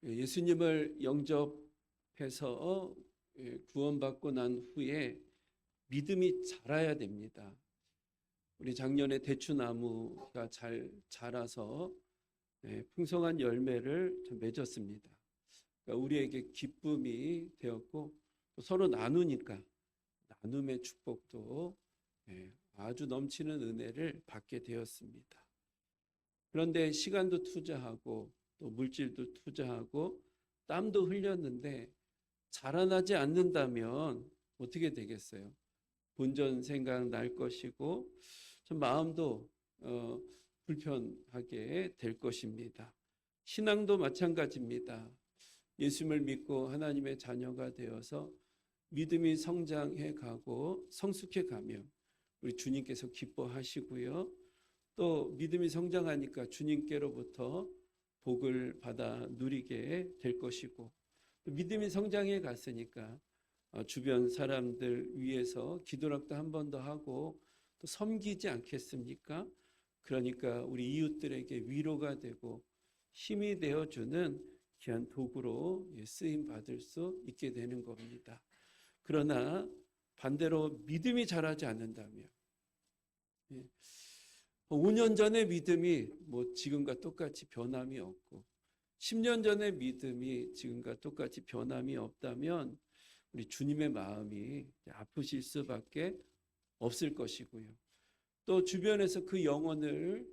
예수님을 영접해서 구원받고 난 후에 믿음이 자라야 됩니다. 우리 작년에 대추나무가 잘 자라서 풍성한 열매를 맺었습니다. 그러니까 우리에게 기쁨이 되었고 또 서로 나누니까 나눔의 축복도 아주 넘치는 은혜를 받게 되었습니다. 그런데 시간도 투자하고 또 물질도 투자하고 땀도 흘렸는데 자라나지 않는다면 어떻게 되겠어요? 본전 생각 날 것이고 좀 마음도 불편하게 될 것입니다. 신앙도 마찬가지입니다. 예수님을 믿고 하나님의 자녀가 되어서 믿음이 성장해 가고 성숙해 가면 우리 주님께서 기뻐하시고요. 또 믿음이 성장하니까 주님께로부터 복을 받아 누리게 될 것이고 믿음이 성장해 갔으니까 주변 사람들 위해서 기도락도 한 번 더 하고 또 섬기지 않겠습니까? 그러니까 우리 이웃들에게 위로가 되고 힘이 되어주는 귀한 도구로 쓰임 받을 수 있게 되는 겁니다. 그러나 반대로 믿음이 자라지 않는다면 5년 전의 믿음이 지금과 똑같이 변함이 없고 10년 전의 믿음이 지금과 똑같이 변함이 없다면 우리 주님의 마음이 아프실 수밖에 없을 것이고요. 또 주변에서 그 영혼을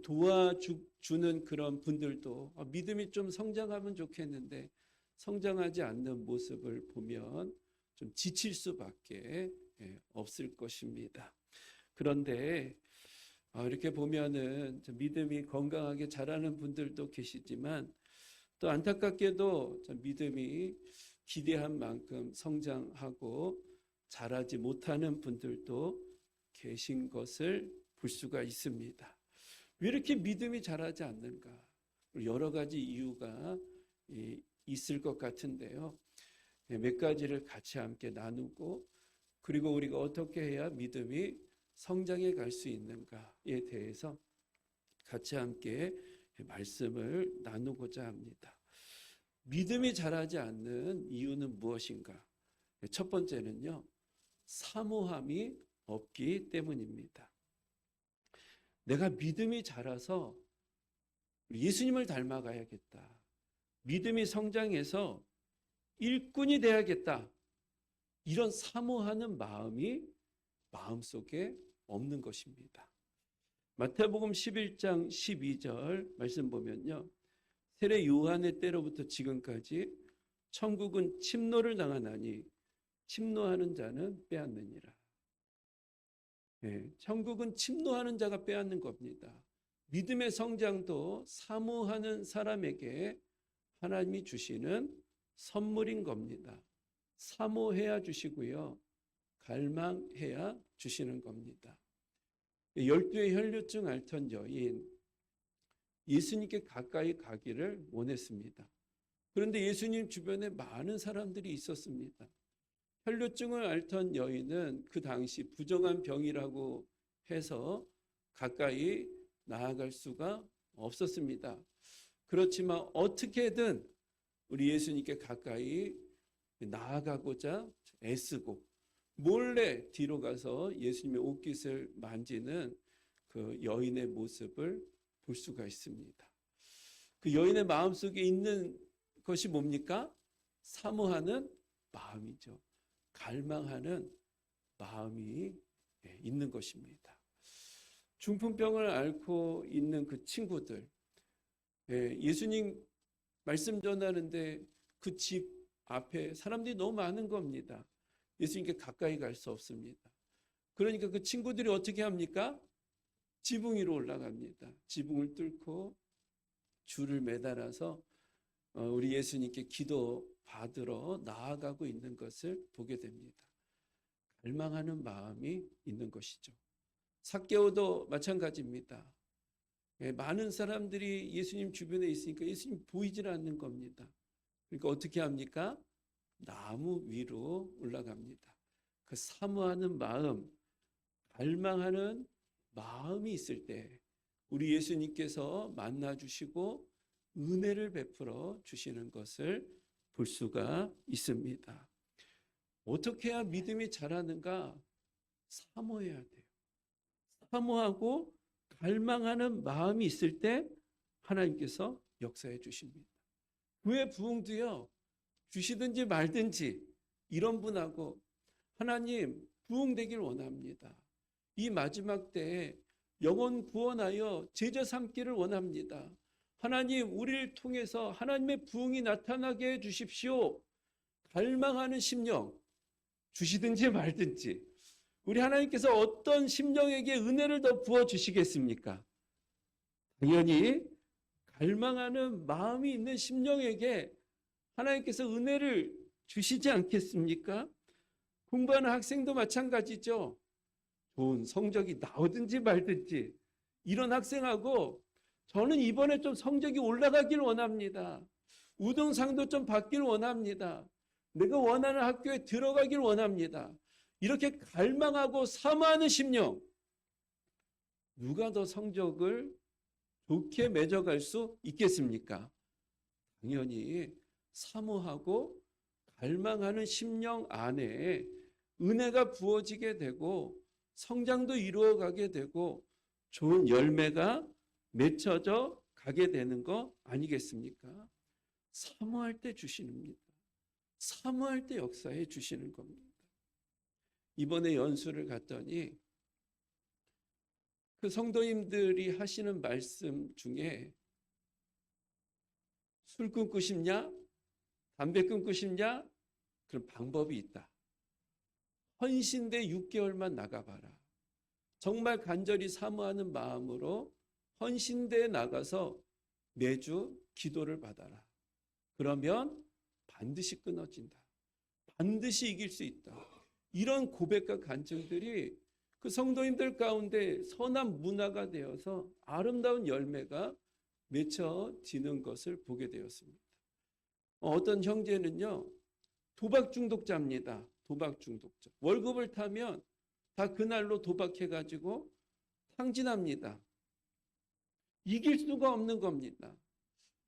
도와주는 그런 분들도 믿음이 좀 성장하면 좋겠는데 성장하지 않는 모습을 보면 좀 지칠 수밖에 없을 것입니다. 그런데 이렇게 보면은 믿음이 건강하게 자라는 분들도 계시지만 또 안타깝게도 믿음이 기대한 만큼 성장하고 자라지 못하는 분들도 계신 것을 볼 수가 있습니다. 왜 이렇게 믿음이 자라지 않는가? 여러 가지 이유가 있을 것 같은데요. 몇 가지를 같이 함께 나누고 그리고 우리가 어떻게 해야 믿음이 성장해 갈 수 있는가에 대해서 같이 함께 말씀을 나누고자 합니다. 믿음이 자라지 않는 이유는 무엇인가? 첫 번째는요, 사모함이 없기 때문입니다. 내가 믿음이 자라서 예수님을 닮아가야겠다. 믿음이 성장해서 일꾼이 돼야겠다. 이런 사모하는 마음이 마음속에 없는 것입니다. 마태복음 11장 12절 말씀 보면요. 세례 요한의 때로부터 지금까지 천국은 침노를 당하나니 침노하는 자는 빼앗느니라. 천국은 침노하는 자가 빼앗는 겁니다. 믿음의 성장도 사모하는 사람에게 하나님이 주시는 선물인 겁니다. 사모해야 주시고요. 갈망해야 주시는 겁니다. 12의 혈류증 앓던 여인, 예수님께 가까이 가기를 원했습니다. 그런데 예수님 주변에 많은 사람들이 있었습니다. 혈류증을 앓던 여인은 그 당시 부정한 병이라고 해서 가까이 나아갈 수가 없었습니다. 그렇지만 어떻게든 우리 예수님께 가까이 나아가고자 애쓰고 몰래 뒤로 가서 예수님의 옷깃을 만지는 그 여인의 모습을 볼 수가 있습니다. 그 여인의 마음속에 있는 것이 뭡니까? 사모하는 마음이죠. 갈망하는 마음이 있는 것입니다. 중풍병을 앓고 있는 그 친구들, 예수님 말씀 전하는데 그 집 앞에 사람들이 너무 많은 겁니다. 예수님께 가까이 갈 수 없습니다. 그러니까 그 친구들이 어떻게 합니까? 지붕 위로 올라갑니다. 지붕을 뚫고 줄을 매달아서 우리 예수님께 기도 받으러 나아가고 있는 것을 보게 됩니다. 갈망하는 마음이 있는 것이죠. 삭개오도 마찬가지입니다. 많은 사람들이 예수님 주변에 있으니까 예수님 보이질 않는 겁니다. 그러니까 어떻게 합니까? 나무 위로 올라갑니다. 그 사모하는 마음, 갈망하는 마음이 있을 때 우리 예수님께서 만나주시고 은혜를 베풀어 주시는 것을 볼 수가 있습니다. 어떻게 해야 믿음이 자라는가? 사모해야 돼요. 사모하고 갈망하는 마음이 있을 때 하나님께서 역사해 주십니다. 그의 부흥도요, 주시든지 말든지 이런 분하고 하나님 부흥되길 원합니다. 이 마지막 때에 영혼 구원하여 제자 삼기를 원합니다. 하나님 우리를 통해서 하나님의 부흥이 나타나게 해 주십시오. 갈망하는 심령 주시든지 말든지 우리 하나님께서 어떤 심령에게 은혜를 더 부어주시겠습니까? 당연히 갈망하는 마음이 있는 심령에게 하나님께서 은혜를 주시지 않겠습니까? 공부하는 학생도 마찬가지죠. 좋은 성적이 나오든지 말든지 이런 학생하고 저는 이번에 좀 성적이 올라가길 원합니다. 우등상도 좀 받길 원합니다. 내가 원하는 학교에 들어가길 원합니다. 이렇게 갈망하고 사모하는 심령, 누가 더 성적을 좋게 맺어갈 수 있겠습니까? 당연히 사모하고 갈망하는 심령 안에 은혜가 부어지게 되고 성장도 이루어가게 되고 좋은 열매가 맺혀져 가게 되는 거 아니겠습니까? 사모할 때 주시는, 사모할 때 역사해 주시는 겁니다. 이번에 연수를 갔더니 그 성도님들이 하시는 말씀 중에 술 끊고 싶냐? 담배 끊고 싶냐? 그런 방법이 있다. 헌신대 6개월만 나가봐라. 정말 간절히 사모하는 마음으로 헌신대에 나가서 매주 기도를 받아라. 그러면 반드시 끊어진다. 반드시 이길 수 있다. 이런 고백과 간증들이 그 성도님들 가운데 선한 문화가 되어서 아름다운 열매가 맺혀지는 것을 보게 되었습니다. 어떤 형제는요, 도박 중독자입니다. 도박 중독자. 월급을 타면 다 그날로 도박해가지고 탕진합니다. 이길 수가 없는 겁니다.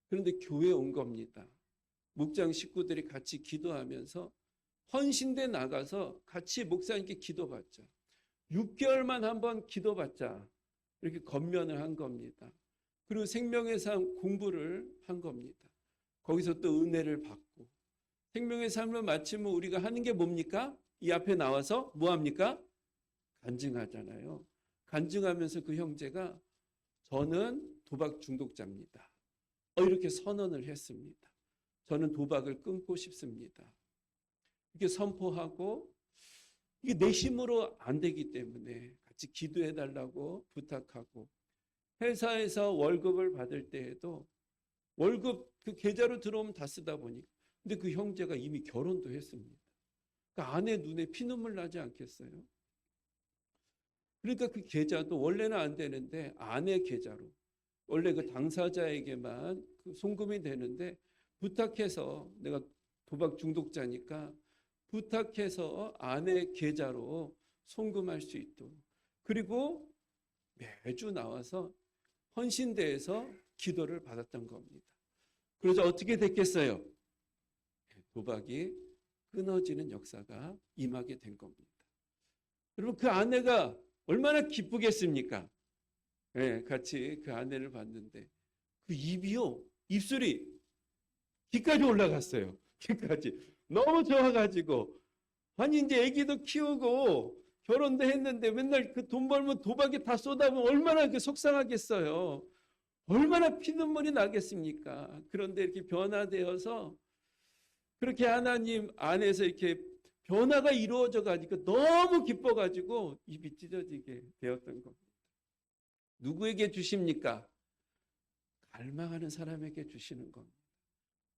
그런데 교회에 온 겁니다. 목장 식구들이 같이 기도하면서 헌신대 나가서 같이 목사님께 기도받자. 6개월만 한번 기도받자. 이렇게 권면을 한 겁니다. 그리고 생명의 삶 공부를 한 겁니다. 거기서 또 은혜를 받고 생명의 삶을 마치면 우리가 하는 게 뭡니까? 이 앞에 나와서 뭐 합니까? 간증하잖아요. 간증하면서 그 형제가 저는 도박 중독자입니다. 이렇게 선언을 했습니다. 저는 도박을 끊고 싶습니다. 이렇게 선포하고 이게 내 힘으로 안 되기 때문에 같이 기도해달라고 부탁하고 회사에서 월급을 받을 때에도 월급 그 계좌로 들어오면 다 쓰다 보니까 근데 그 형제가 이미 결혼도 했습니다. 그러니까 아내 눈에 피눈물 나지 않겠어요? 그러니까 그 계좌도 원래는 안 되는데 아내 계좌로 원래 그 당사자에게만 그 송금이 되는데 부탁해서 내가 도박 중독자니까 부탁해서 아내 계좌로 송금할 수 있도록 그리고 매주 나와서 헌신대에서 기도를 받았던 겁니다. 그래서 어떻게 됐겠어요? 도박이 끊어지는 역사가 임하게 된 겁니다. 여러분 그 아내가 얼마나 기쁘겠습니까? 네, 같이 그 아내를 봤는데 그 입이요, 입술이 귀까지 올라갔어요. 귀까지. 너무 좋아가지고 아니 이제 아기도 키우고 결혼도 했는데 맨날 그 돈 벌면 도박에 다 쏟아부으면 얼마나 그 속상하겠어요. 얼마나 피눈물이 나겠습니까? 그런데 이렇게 변화되어서 그렇게 하나님 안에서 이렇게 변화가 이루어져 가지고 너무 기뻐 가지고 입이 찢어지게 되었던 겁니다. 누구에게 주십니까? 갈망하는 사람에게 주시는 겁니다.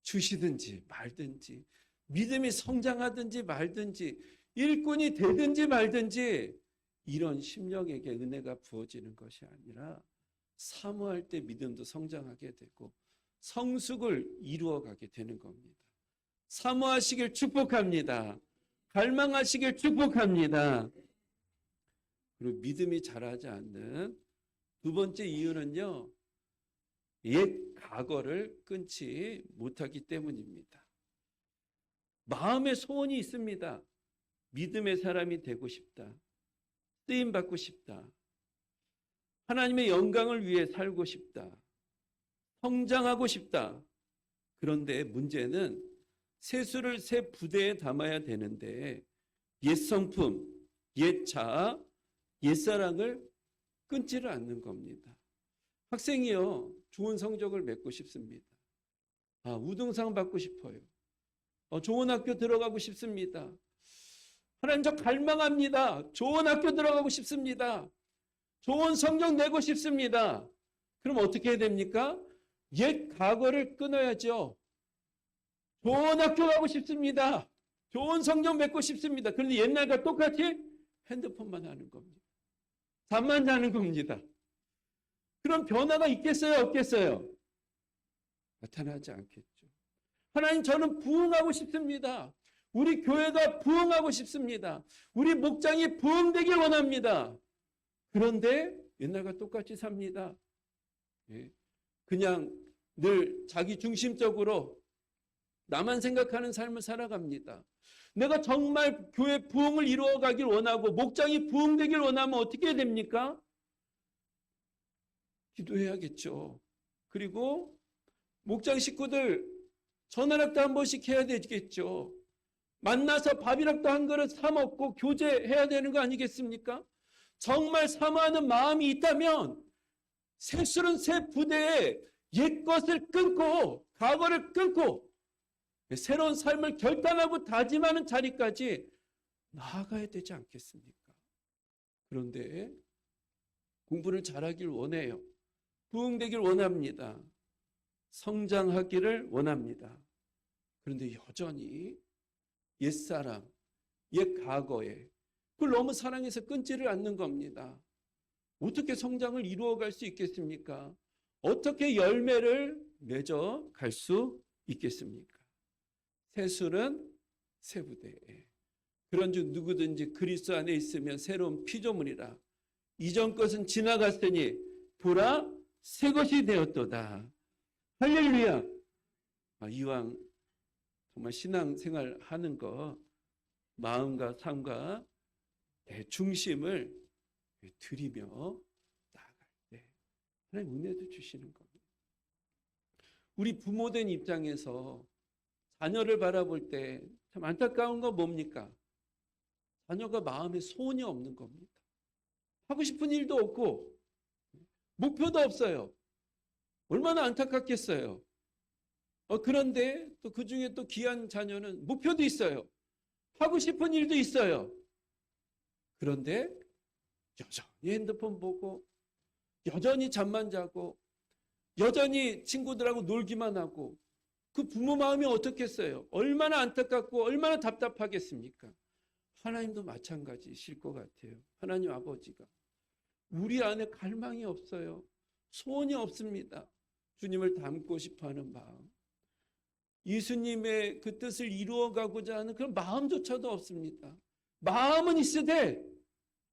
주시든지 말든지 믿음이 성장하든지 말든지 일꾼이 되든지 말든지 이런 심령에게 은혜가 부어지는 것이 아니라 사모할 때 믿음도 성장하게 되고 성숙을 이루어가게 되는 겁니다. 사모하시길 축복합니다. 갈망하시길 축복합니다. 그리고 믿음이 자라지 않는 두 번째 이유는요, 옛 과거를 끊지 못하기 때문입니다. 마음의 소원이 있습니다. 믿음의 사람이 되고 싶다. 쓰임 받고 싶다. 하나님의 영광을 위해 살고 싶다. 성장하고 싶다. 그런데 문제는 세수를 새 부대에 담아야 되는데 옛 성품, 옛 자아, 옛 사랑을 끊지를 않는 겁니다. 학생이요, 좋은 성적을 맺고 싶습니다. 우등상 받고 싶어요. 좋은 학교 들어가고 싶습니다. 하나님, 저 갈망합니다. 좋은 학교 들어가고 싶습니다. 좋은 성적 내고 싶습니다. 그럼 어떻게 해야 됩니까? 옛 과거를 끊어야죠. 좋은 학교 가고 싶습니다. 좋은 성적 맺고 싶습니다. 그런데 옛날과 똑같이 핸드폰만 하는 겁니다. 잠만 자는 겁니다. 그럼 변화가 있겠어요? 없겠어요? 나타나지 않겠죠. 하나님, 저는 부흥하고 싶습니다. 우리 교회가 부흥하고 싶습니다. 우리 목장이 부흥되길 원합니다. 그런데 옛날과 똑같이 삽니다. 그냥 늘 자기 중심적으로 나만 생각하는 삶을 살아갑니다. 내가 정말 교회 부흥을 이루어가길 원하고 목장이 부흥되길 원하면 어떻게 해야 됩니까? 기도해야겠죠. 그리고 목장 식구들 전화락도 한 번씩 해야 되겠죠. 만나서 밥이라도 한 그릇 사 먹고 교제해야 되는 거 아니겠습니까? 정말 사모하는 마음이 있다면 새술은 새 부대에 옛 것을 끊고 과거를 끊고 새로운 삶을 결단하고 다짐하는 자리까지 나아가야 되지 않겠습니까? 그런데 공부를 잘하길 원해요. 부흥되길 원합니다. 성장하기를 원합니다. 그런데 여전히 옛사람, 옛 과거에 그걸 너무 사랑해서 끊지를 않는 겁니다. 어떻게 성장을 이루어갈 수 있겠습니까? 어떻게 열매를 맺어 갈 수 있겠습니까? 새술은 새 부대에 그런즉 누구든지 그리스도 안에 있으면 새로운 피조물이라. 이전 것은 지나갔으니 보라 새 것이 되었도다. 할렐루야. 이왕 정말 신앙생활 하는 거 마음과 삶과 중심을 드리며 나아갈 때 하나님 은혜도 주시는 겁니다. 우리 부모된 입장에서 자녀를 바라볼 때 참 안타까운 건 뭡니까? 자녀가 마음에 소원이 없는 겁니다. 하고 싶은 일도 없고 목표도 없어요. 얼마나 안타깝겠어요. 그런데 또 그중에 또 귀한 자녀는 목표도 있어요. 하고 싶은 일도 있어요. 그런데 여전히 핸드폰 보고 여전히 잠만 자고 여전히 친구들하고 놀기만 하고 그 부모 마음이 어떻겠어요? 얼마나 안타깝고 얼마나 답답하겠습니까? 하나님도 마찬가지실 것 같아요. 하나님 아버지가 우리 안에 갈망이 없어요. 소원이 없습니다. 주님을 닮고 싶어하는 마음, 예수님의 그 뜻을 이루어가고자 하는 그런 마음조차도 없습니다. 마음은 있으되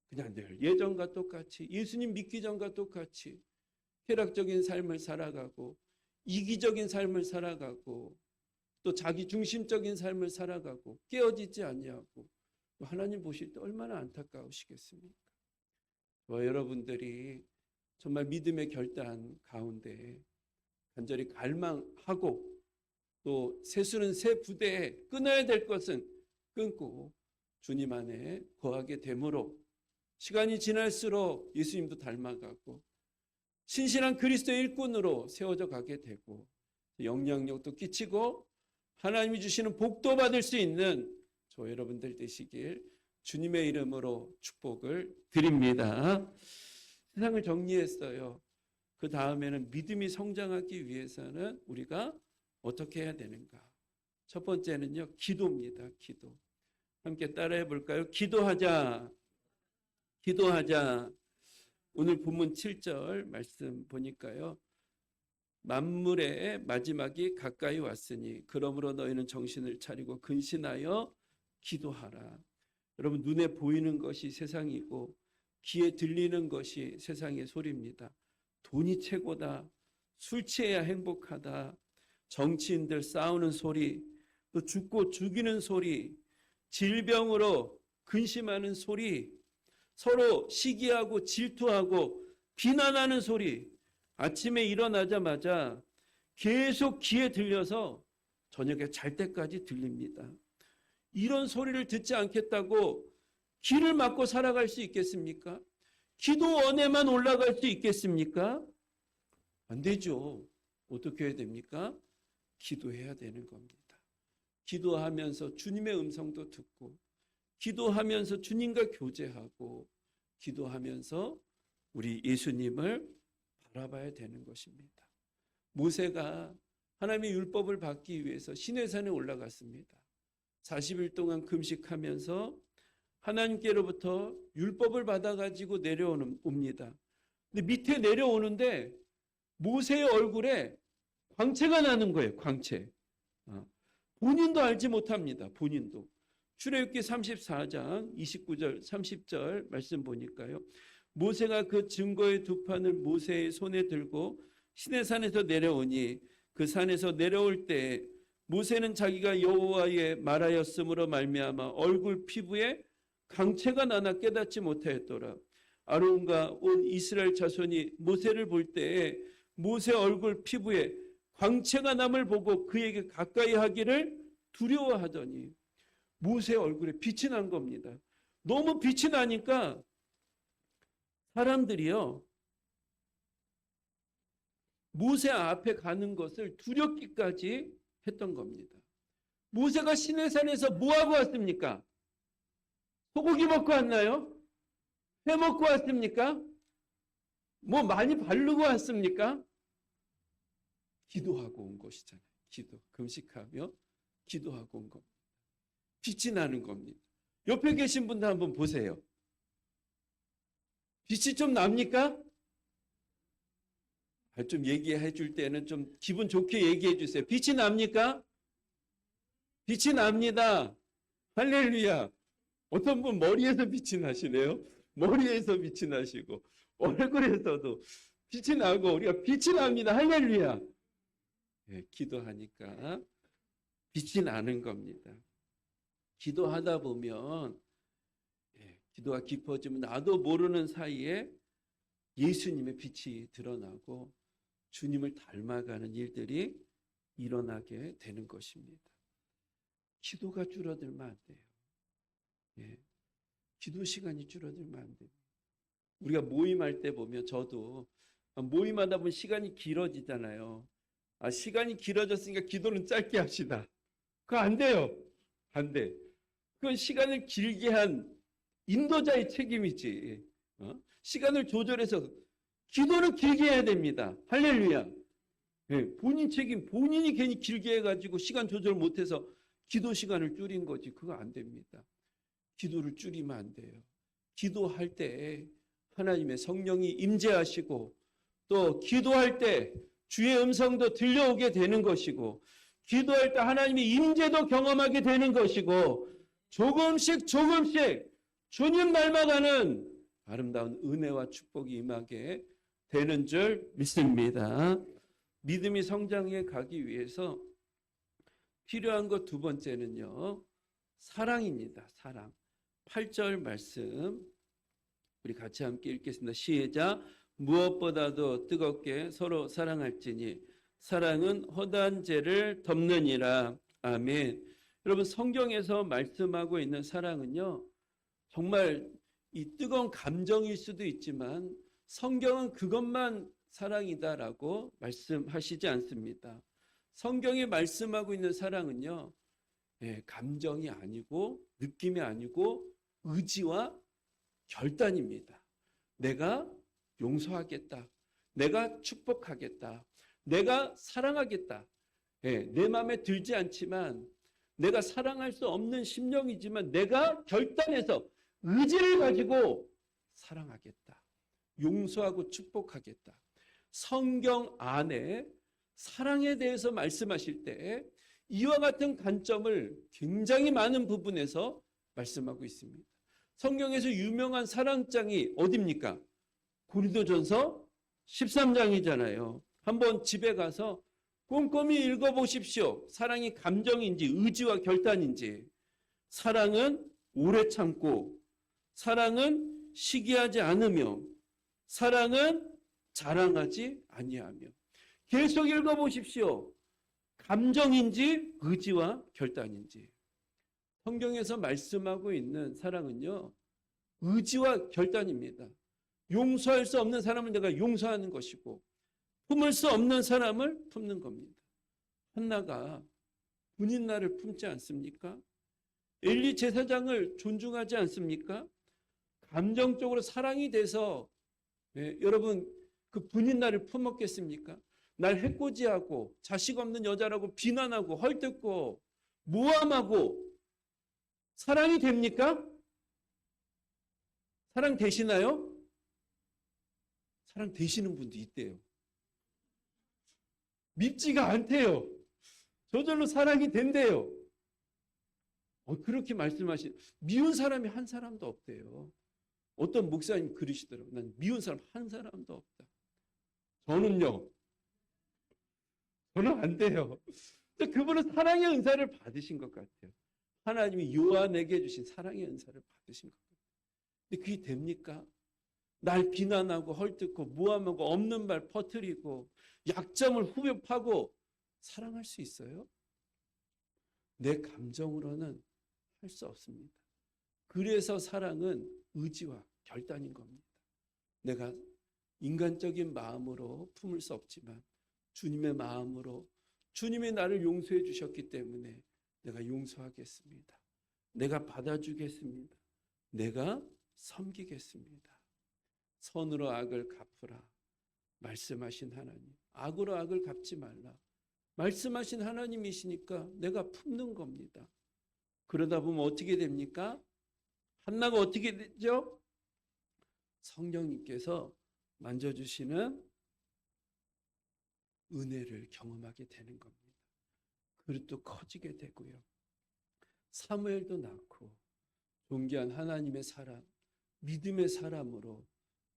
그냥 늘 예전과 똑같이 예수님 믿기 전과 똑같이 쾌락적인 삶을 살아가고 이기적인 삶을 살아가고 또 자기 중심적인 삶을 살아가고 깨어지지 않냐고 하나님 보실 때 얼마나 안타까우시겠습니까? 여러분들이 정말 믿음의 결단 가운데 간절히 갈망하고 또 새수는 새 부대에 끊어야 될 것은 끊고 주님 안에 거하게 되므로 시간이 지날수록 예수님도 닮아가고 신실한 그리스도의 일꾼으로 세워져 가게 되고 영향력도 끼치고 하나님이 주시는 복도 받을 수 있는 저 여러분들 되시길 주님의 이름으로 축복을 드립니다. 세상을 정리했어요. 그 다음에는 믿음이 성장하기 위해서는 우리가 어떻게 해야 되는가? 첫 번째는요, 기도입니다. 기도. 함께 따라해 볼까요? 기도하자. 기도하자. 오늘 본문 7절 말씀 보니까요. 만물의 마지막이 가까이 왔으니 그러므로 너희는 정신을 차리고 근신하여 기도하라. 여러분, 눈에 보이는 것이 세상이고 귀에 들리는 것이 세상의 소리입니다. 돈이 최고다. 술 취해야 행복하다. 정치인들 싸우는 소리, 또 죽고 죽이는 소리, 질병으로 근심하는 소리, 서로 시기하고 질투하고 비난하는 소리, 아침에 일어나자마자 계속 귀에 들려서 저녁에 잘 때까지 들립니다. 이런 소리를 듣지 않겠다고 귀를 막고 살아갈 수 있겠습니까? 기도원에만 올라갈 수 있겠습니까? 안 되죠. 어떻게 해야 됩니까? 기도해야 되는 겁니다. 기도하면서 주님의 음성도 듣고, 기도하면서 주님과 교제하고, 기도하면서 우리 예수님을 바라봐야 되는 것입니다. 모세가 하나님의 율법을 받기 위해서 시내산에 올라갔습니다. 40일 동안 금식하면서 하나님께로부터 율법을 받아가지고 내려옵니다. 근데 밑에 내려오는데 모세의 얼굴에 광채가 나는 거예요. 광채. 본인도 알지 못합니다. 본인도. 출애굽기 34장 29절 30절 말씀 보니까요. 모세가 그 증거의 두 판을 모세의 손에 들고 시내산에서 내려오니 그 산에서 내려올 때 모세는 자기가 여호와의 말하였으므로 말미암아 얼굴 피부에 광채가 나나 깨닫지 못하였더라. 아론과 온 이스라엘 자손이 모세를 볼 때에 모세 얼굴 피부에 광채가 남을 보고 그에게 가까이 하기를 두려워하더니 모세 얼굴에 빛이 난 겁니다. 너무 빛이 나니까 사람들이요 모세 앞에 가는 것을 두렵기까지 했던 겁니다. 모세가 시내산에서 뭐하고 왔습니까? 소고기 먹고 왔나요? 회 먹고 왔습니까? 뭐 많이 바르고 왔습니까? 기도하고 온 것이잖아요. 기도, 금식하며 기도하고 온 겁니다. 빛이 나는 겁니다. 옆에 계신 분도 한번 보세요. 빛이 좀 납니까? 좀 얘기해 줄 때는 좀 기분 좋게 얘기해 주세요. 빛이 납니까? 빛이 납니다. 할렐루야. 어떤 분 머리에서 빛이 나시네요. 머리에서 빛이 나시고 얼굴에서도 빛이 나고 우리가 빛이 납니다. 할렐루야. 네, 기도하니까 빛이 나는 겁니다. 기도하다 보면 기도가 깊어지면 나도 모르는 사이에 예수님의 빛이 드러나고 주님을 닮아가는 일들이 일어나게 되는 것입니다. 기도가 줄어들면 안 돼요. 기도 시간이 줄어들면 안 돼요. 우리가 모임할 때 보면 저도 모임하다 보면 시간이 길어지잖아요. 시간이 길어졌으니까 기도는 짧게 합시다. 그거 안 돼요. 안 돼. 그건 시간을 길게 한 인도자의 책임이지. 시간을 조절해서 기도는 길게 해야 됩니다. 할렐루야. 본인 책임, 본인이 괜히 길게 해가지고 시간 조절 못해서 기도 시간을 줄인 거지. 그거 안 됩니다. 기도를 줄이면 안 돼요. 기도할 때 하나님의 성령이 임재하시고 또 기도할 때 주의 음성도 들려오게 되는 것이고 기도할 때 하나님의 임재도 경험하게 되는 것이고 조금씩 주님 닮아가는 아름다운 은혜와 축복이 임하게 되는 줄 믿습니다. 믿음이 성장해 가기 위해서 필요한 것 두 번째는요. 사랑입니다. 사랑. 8절 말씀 우리 같이 함께 읽겠습니다. 시작. 무엇보다도 뜨겁게 서로 사랑할지니 사랑은 허다한 죄를 덮느니라. 아멘. 여러분 성경에서 말씀하고 있는 사랑은요. 정말 이 뜨거운 감정일 수도 있지만 성경은 그것만 사랑이다라고 말씀하시지 않습니다. 성경이 말씀하고 있는 사랑은요. 감정이 아니고 느낌이 아니고 의지와 결단입니다. 내가 용서하겠다. 내가 축복하겠다. 내가 사랑하겠다. 내 마음에 들지 않지만 내가 사랑할 수 없는 심령이지만 내가 결단해서 의지를 가지고 사랑하겠다. 용서하고 축복하겠다. 성경 안에 사랑에 대해서 말씀하실 때 이와 같은 관점을 굉장히 많은 부분에서 말씀하고 있습니다. 성경에서 유명한 사랑장이 어디입니까? 고린도전서 13장이잖아요. 한번 집에 가서 꼼꼼히 읽어보십시오. 사랑이 감정인지 의지와 결단인지. 사랑은 오래 참고, 사랑은 시기하지 않으며, 사랑은 자랑하지 아니하며. 계속 읽어보십시오. 감정인지 의지와 결단인지. 성경에서 말씀하고 있는 사랑은요, 의지와 결단입니다. 용서할 수 없는 사람을 내가 용서하는 것이고, 품을 수 없는 사람을 품는 겁니다. 한나가 분인나를 품지 않습니까? 엘리 제사장을 존중하지 않습니까? 감정적으로 사랑이 돼서 여러분 그 분인나를 품었겠습니까? 날 해코지하고 자식 없는 여자라고 비난하고 헐뜯고 모함하고 사랑이 됩니까? 사랑 되시나요? 사랑 되시는 분도 있대요. 밉지가 않대요. 저절로 사랑이 된대요. 그렇게 말씀하신, 미운 사람이 한 사람도 없대요. 어떤 목사님 그러시더라고요. 난 미운 사람 한 사람도 없다. 저는요, 저는 안 돼요. 그분은 사랑의 은사를 받으신 것 같아요. 하나님이 요한에게 주신 사랑의 은사를 받으신 것 같아요. 근데 그게 됩니까? 날 비난하고 헐뜯고 모함하고 없는 말 퍼뜨리고 약점을 후벼 파고 사랑할 수 있어요? 내 감정으로는 할 수 없습니다. 그래서 사랑은 의지와 결단인 겁니다. 내가 인간적인 마음으로 품을 수 없지만 주님의 마음으로 주님이 나를 용서해 주셨기 때문에 내가 용서하겠습니다. 내가 받아주겠습니다. 내가 섬기겠습니다. 선으로 악을 갚으라 말씀하신 하나님, 악으로 악을 갚지 말라 말씀하신 하나님이시니까 내가 품는 겁니다. 그러다 보면 어떻게 됩니까? 한나가 어떻게 되죠? 성령님께서 만져주시는 은혜를 경험하게 되는 겁니다. 그리고 또 커지게 되고요. 사무엘도 낳고 존귀한 하나님의 사람, 믿음의 사람으로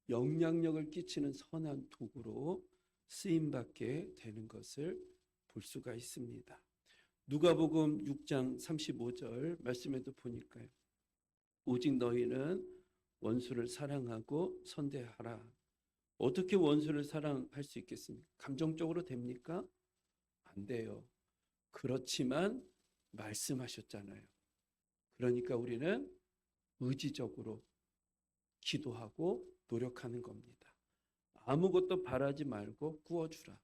영향력을 끼치는 선한 도구로 쓰임받게 되는 것을 볼 수가 있습니다. 누가복음 6장 35절 말씀에도 보니까요. 오직 너희는 원수를 사랑하고 선대하라. 어떻게 원수를 사랑할 수 있겠습니까? 감정적으로 됩니까? 안 돼요. 그렇지만 말씀하셨잖아요. 그러니까 우리는 의지적으로 기도하고 노력하는 겁니다. 아무것도 바라지 말고 구워주라.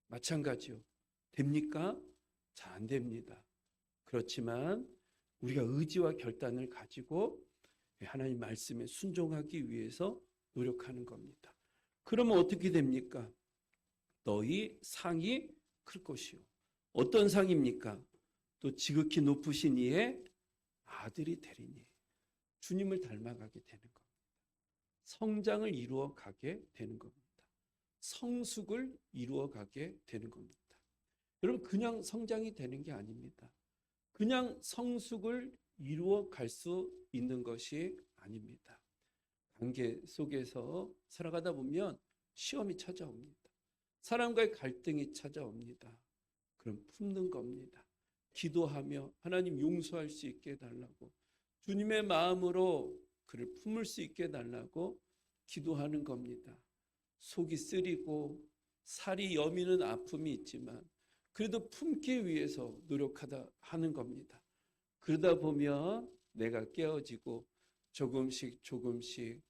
마찬가지요. 됩니까? 잘 안 됩니다. 그렇지만 우리가 의지와 결단을 가지고 하나님 말씀에 순종하기 위해서 노력하는 겁니다. 그러면 어떻게 됩니까? 너희 상이 클 것이요. 어떤 상입니까? 또 지극히 높으신 이의 아들이 되리니. 주님을 닮아가게 되는 겁니다. 성장을 이루어 가게 되는 겁니다. 성숙을 이루어 가게 되는 겁니다. 여러분, 그냥 성장이 되는 게 아닙니다. 그냥 성숙을 이루어 갈 수 있는 것이 아닙니다. 관계 속에서 살아가다 보면 시험이 찾아옵니다. 사람과의 갈등이 찾아옵니다. 그럼 품는 겁니다. 기도하며 하나님 용서할 수 있게 해달라고, 주님의 마음으로 그를 품을 수 있게 해달라고 기도하는 겁니다. 속이 쓰리고 살이 여미는 아픔이 있지만 그래도 품기 위해서 노력하다 하는 겁니다. 그러다 보면 내가 깨어지고 조금씩 조금씩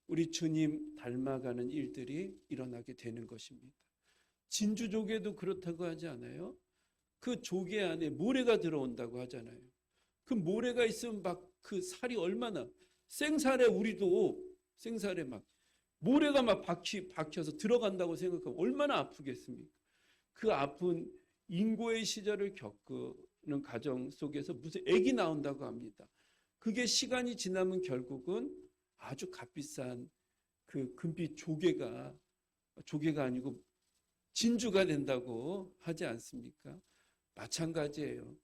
우리 주님 닮아가는 일들이 일어나게 되는 것입니다. 진주 조개도 그렇다고 하지 않아요? 그 조개 안에 모래가 들어온다고 하잖아요. 그 모래가 있으면 막 그 살이 얼마나, 생살에 우리도 생살에 막 모래가 막 박혀서 들어간다고 생각하면 얼마나 아프겠습니까? 그 아픈 인고의 시절을 겪는 가정 속에서 무슨 액이 나온다고 합니다. 그게 시간이 지나면 결국은 아주 값비싼 그 금빛 조개가 아니고 진주가 된다고 하지 않습니까? 마찬가지예요.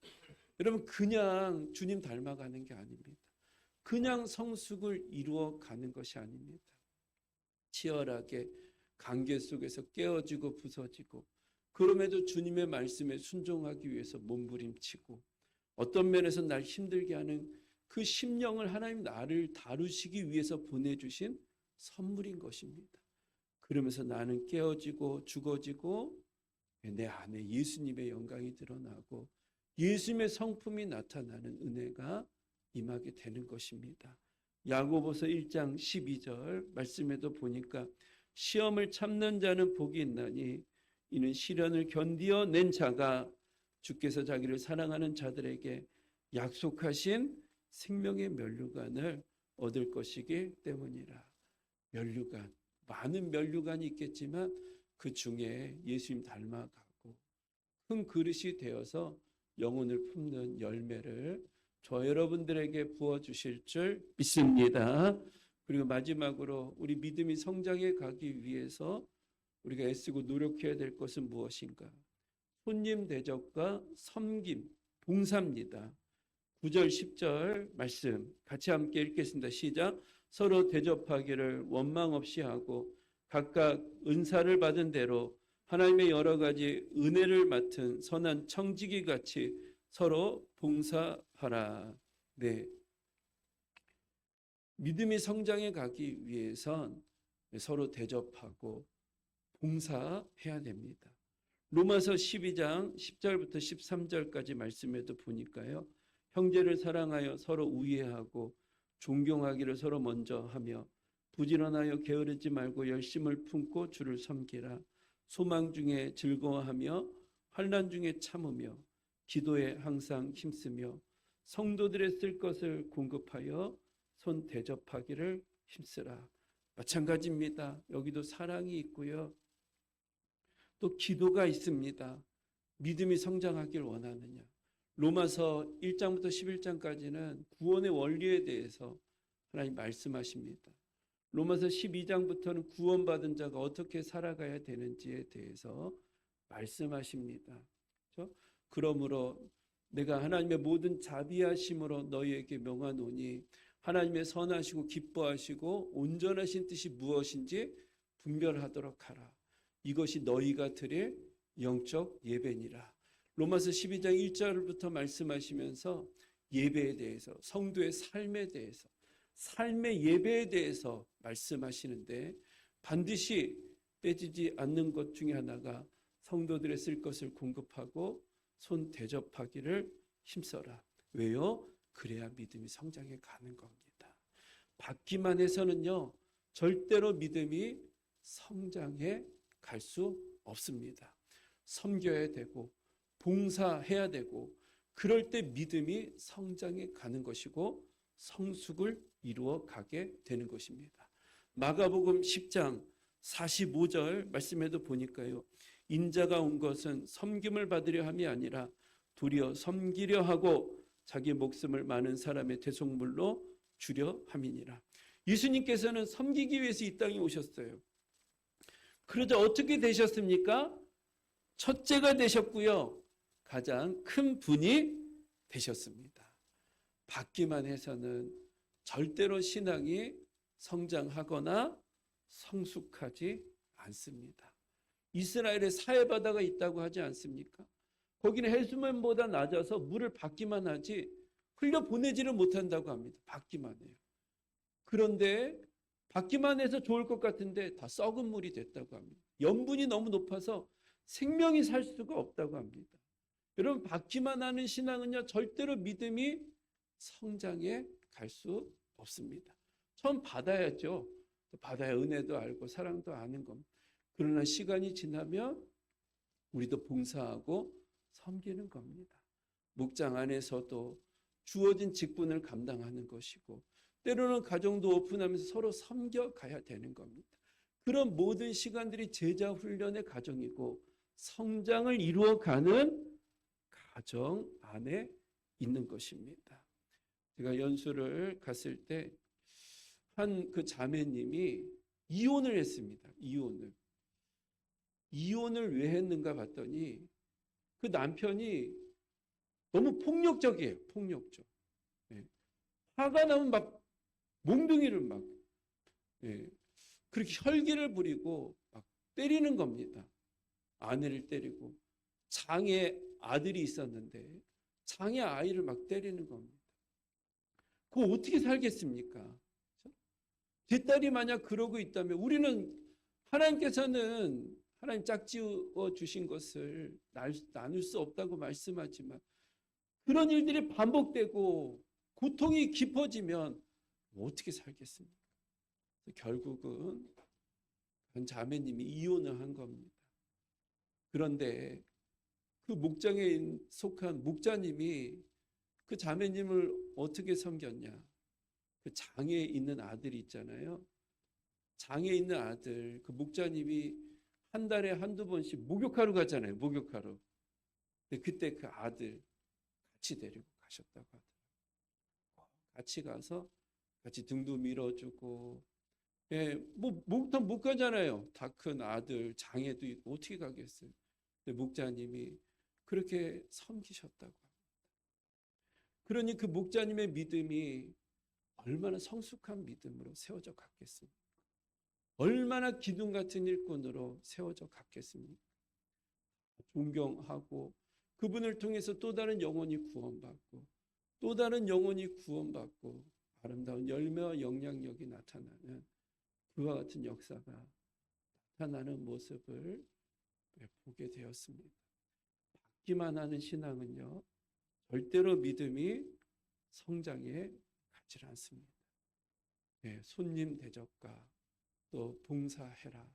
여러분, 그냥 주님 닮아가는 게 아닙니다. 그냥 성숙을 이루어 가는 것이 아닙니다. 치열하게 관계 속에서 깨어지고 부서지고, 그럼에도 주님의 말씀에 순종하기 위해서 몸부림치고, 어떤 면에서 날 힘들게 하는 그 심령을 하나님 나를 다루시기 위해서 보내주신 선물인 것입니다. 그러면서 나는 깨어지고 죽어지고 내 안에 예수님의 영광이 드러나고 예수님의 성품이 나타나는 은혜가 임하게 되는 것입니다. 야고보서 1장 12절 말씀에도 보니까 시험을 참는 자는 복이 있나니 이는 시련을 견디어 낸 자가 주께서 자기를 사랑하는 자들에게 약속하신 생명의 면류관을 얻을 것이기 때문이라. 면류관, 많은 면류관이 있겠지만 그 중에 예수님 닮아가고 큰 그릇이 되어서 영혼을 품는 열매를 저 여러분들에게 부어주실 줄 믿습니다. 그리고 마지막으로 우리 믿음이 성장해 가기 위해서 우리가 애쓰고 노력해야 될 것은 무엇인가? 손님 대접과 섬김, 봉사입니다. 9절 10절 말씀 같이 함께 읽겠습니다. 시작. 서로 대접하기를 원망 없이 하고 각각 은사를 받은 대로 하나님의 여러 가지 은혜를 맡은 선한 청지기 같이 서로 봉사하라. 네. 믿음이 성장해 가기 위해선 서로 대접하고 봉사해야 됩니다. 로마서 12장 10절부터 13절까지 말씀에도 보니까요. 형제를 사랑하여 서로 우애하고 존경하기를 서로 먼저 하며 부지런하여 게으르지 말고 열심을 품고 주를 섬기라. 소망 중에 즐거워하며 환난 중에 참으며 기도에 항상 힘쓰며 성도들의 쓸 것을 공급하여 손 대접하기를 힘쓰라. 마찬가지입니다. 여기도 사랑이 있고요. 또 기도가 있습니다. 믿음이 성장하길 원하느냐. 로마서 1장부터 11장까지는 구원의 원리에 대해서 하나님 말씀하십니다. 로마서 12장부터는 구원받은 자가 어떻게 살아가야 되는지에 대해서 말씀하십니다. 그렇죠? 그러므로 내가 하나님의 모든 자비하심으로 너희에게 명하노니 하나님의 선하시고 기뻐하시고 온전하신 뜻이 무엇인지 분별하도록 하라. 이것이 너희가 드릴 영적 예배니라. 로마서 12장 1절부터 말씀하시면서 예배에 대해서, 성도의 삶에 대해서, 삶의 예배에 대해서 말씀하시는데 반드시 빼지지 않는 것 중에 하나가 성도들의 쓸 것을 공급하고 손 대접하기를 힘써라. 왜요? 그래야 믿음이 성장해 가는 겁니다. 받기만 해서는요, 절대로 믿음이 성장해 갈 수 없습니다. 섬겨야 되고 봉사해야 되고 그럴 때 믿음이 성장해 가는 것이고 성숙을 이루어 가게 되는 것입니다. 마가복음 10장 45절 말씀에도 보니까요. 인자가 온 것은 섬김을 받으려 함이 아니라 도리어 섬기려 하고 자기 목숨을 많은 사람의 대속물로 주려 함이니라. 예수님께서는 섬기기 위해서 이 땅에 오셨어요. 그러자 어떻게 되셨습니까? 첫째가 되셨고요. 가장 큰 분이 되셨습니다. 받기만 해서는 절대로 신앙이 성장하거나 성숙하지 않습니다. 이스라엘에 사해바다가 있다고 하지 않습니까? 거기는 해수면보다 낮아서 물을 받기만 하지 흘려보내지를 못한다고 합니다. 받기만 해요. 그런데 받기만 해서 좋을 것 같은데 다 썩은 물이 됐다고 합니다. 염분이 너무 높아서 생명이 살 수가 없다고 합니다. 여러분, 받기만 하는 신앙은요, 절대로 믿음이 성장해 갈 수 없습니다. 처음 받아야죠. 받아야 은혜도 알고 사랑도 아는 겁니다. 그러나 시간이 지나면 우리도 봉사하고 섬기는 겁니다. 목장 안에서도 주어진 직분을 감당하는 것이고 때로는 가정도 오픈하면서 서로 섬겨가야 되는 겁니다. 그런 모든 시간들이 제자 훈련의 과정이고 성장을 이루어가는 가정 안에 있는 것입니다. 제가 연수를 갔을 때 한 그 자매님이 이혼을 했습니다. 이혼을 왜 했는가 봤더니 그 남편이 너무 폭력적이에요. 폭력적. 화가 나면 막 몽둥이를 막 그렇게 혈기를 부리고 막 때리는 겁니다. 아내를 때리고, 장애 아들이 있었는데 장애 아이를 막 때리는 겁니다. 그거 어떻게 살겠습니까? 제 딸이 만약 그러고 있다면 우리는 하나님께서는 하나님 짝지어 주신 것을 나눌 수 없다고 말씀하지만 그런 일들이 반복되고 고통이 깊어지면 어떻게 살겠습니까? 결국은 한 자매님이 이혼을 한 겁니다. 그런데 그 목장에 속한 목자님이 그 자매님을 어떻게 섬겼냐? 그 장애에 있는 아들이 있잖아요. 장애에 있는 아들, 그 목자님이 한 달에 한두 번씩 목욕하러 가잖아요. 목욕하러. 근데 그때 그 아들 같이 데리고 가셨다고 하더라고요. 같이 가서 같이 등도 밀어주고, 예, 뭐 목욕탕 못 가잖아요. 다 큰 아들, 장애도 있고 어떻게 가겠어요? 근데 목자님이 그렇게 섬기셨다고 합니다. 그러니 그 목자님의 믿음이 얼마나 성숙한 믿음으로 세워져 갔겠습니까? 얼마나 기둥 같은 일꾼으로 세워져 갔겠습니까? 존경하고 그분을 통해서 또 다른 영혼이 구원받고 또 다른 영혼이 구원받고 아름다운 열매와 영향력이 나타나는 그와 같은 역사가 나타나는 모습을 보게 되었습니다. 받기만 하는 신앙은요, 절대로 믿음이 성장에 가지 않습니다. 예, 손님 대접과 또 봉사해라.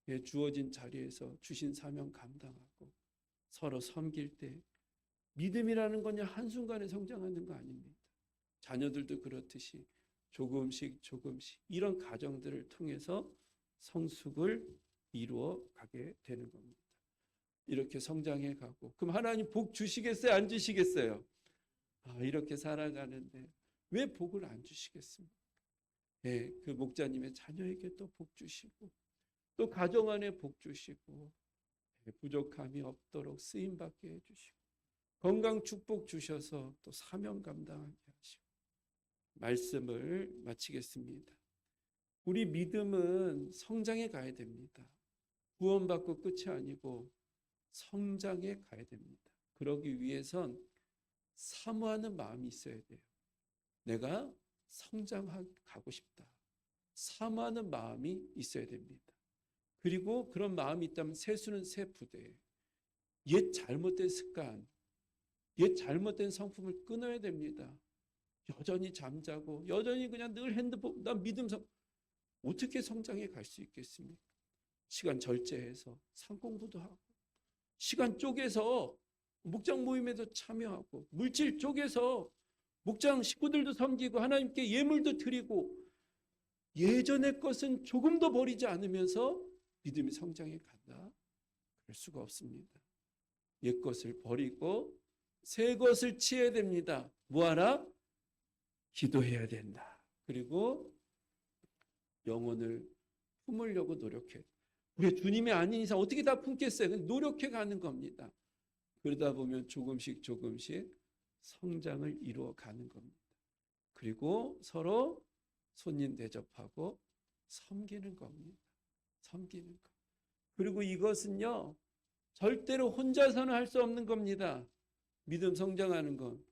예, 주어진 자리에서 주신 사명 감당하고 서로 섬길 때 믿음이라는 건 한순간에 성장하는 거 아닙니다. 자녀들도 그렇듯이 조금씩 이런 과정들을 통해서 성숙을 이루어 가게 되는 겁니다. 이렇게 성장해 가고 그럼 하나님 복 주시겠어요? 안 주시겠어요? 이렇게 살아가는데 왜 복을 안 주시겠습니까? 네, 그 목자님의 자녀에게 또 복 주시고 또 가정 안에 복 주시고 부족함이 없도록 쓰임받게 해주시고 건강 축복 주셔서 또 사명 감당하게 하시고 말씀을 마치겠습니다. 우리 믿음은 성장해 가야 됩니다. 구원받고 끝이 아니고 성장해 가야 됩니다. 그러기 위해선 사모하는 마음이 있어야 돼요. 내가 성장하고 싶다. 사모하는 마음이 있어야 됩니다. 그리고 그런 마음이 있다면 세수는 새 부대. 옛 잘못된 습관, 옛 잘못된 성품을 끊어야 됩니다. 여전히 잠자고 여전히 그냥 늘 핸드폰, 난 믿음 어떻게 성장해 갈 수 있겠습니까? 시간 절제해서 상공부도 하고 시간 쪼개서 목장 모임에도 참여하고 물질 쪼개서 목장 식구들도 섬기고 하나님께 예물도 드리고 예전의 것은 조금도 버리지 않으면서 믿음이 성장해 간다? 그럴 수가 없습니다. 옛 것을 버리고 새 것을 취해야 됩니다. 뭐하라? 기도해야 된다. 그리고 영혼을 품으려고 노력해. 우리 주님이 아닌 이상 어떻게 다 품겠어요? 노력해 가는 겁니다. 그러다 보면 조금씩 성장을 이루어 가는 겁니다. 그리고 서로 손님 대접하고 섬기는 겁니다. 섬기는 것. 그리고 이것은요, 절대로 혼자서는 할 수 없는 겁니다. 믿음 성장하는 건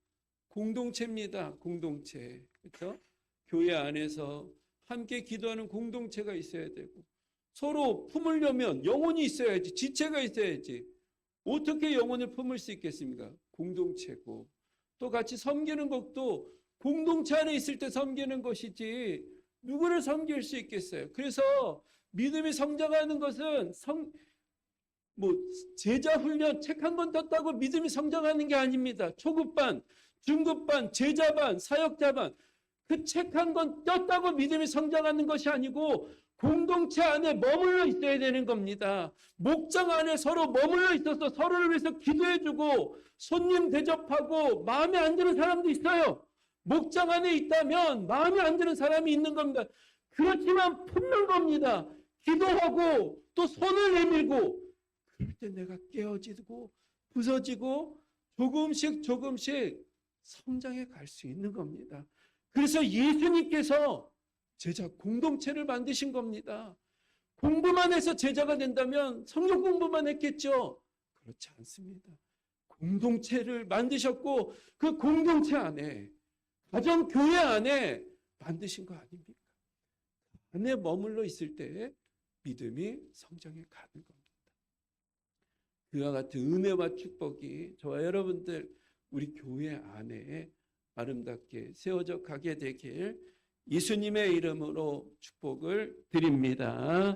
공동체입니다. 공동체. 그렇죠? 교회 안에서 함께 기도하는 공동체가 있어야 되고 서로 품으려면 영혼이 있어야지, 지체가 있어야지. 어떻게 영혼을 품을 수 있겠습니까? 공동체고 또 같이 섬기는 것도 공동체 안에 있을 때 섬기는 것이지 누구를 섬길 수 있겠어요? 그래서 믿음이 성장하는 것은 제자 훈련 책 한 권 떴다고 믿음이 성장하는 게 아닙니다. 초급반, 중급반, 제자반, 사역자반 그 책 한 권 떴다고 믿음이 성장하는 것이 아니고 공동체 안에 머물러 있어야 되는 겁니다. 목장 안에 서로 머물러 있어서 서로를 위해서 기도해주고 손님 대접하고 마음에 안 드는 사람도 있어요. 목장 안에 있다면 마음에 안 드는 사람이 있는 겁니다. 그렇지만 품는 겁니다. 기도하고 또 손을 내밀고 그럴 때 내가 깨어지고 부서지고 조금씩 성장해 갈 수 있는 겁니다. 그래서 예수님께서 제자 공동체를 만드신 겁니다. 공부만 해서 제자가 된다면 성경 공부만 했겠죠? 그렇지 않습니다. 공동체를 만드셨고 그 공동체 안에, 가정 교회 안에 만드신 거 아닙니까? 안에 머물러 있을 때 믿음이 성장해 가는 겁니다. 그와 같은 은혜와 축복이 저와 여러분들 우리 교회 안에 아름답게 세워져 가게 되길 예수님의 이름으로 축복을 드립니다.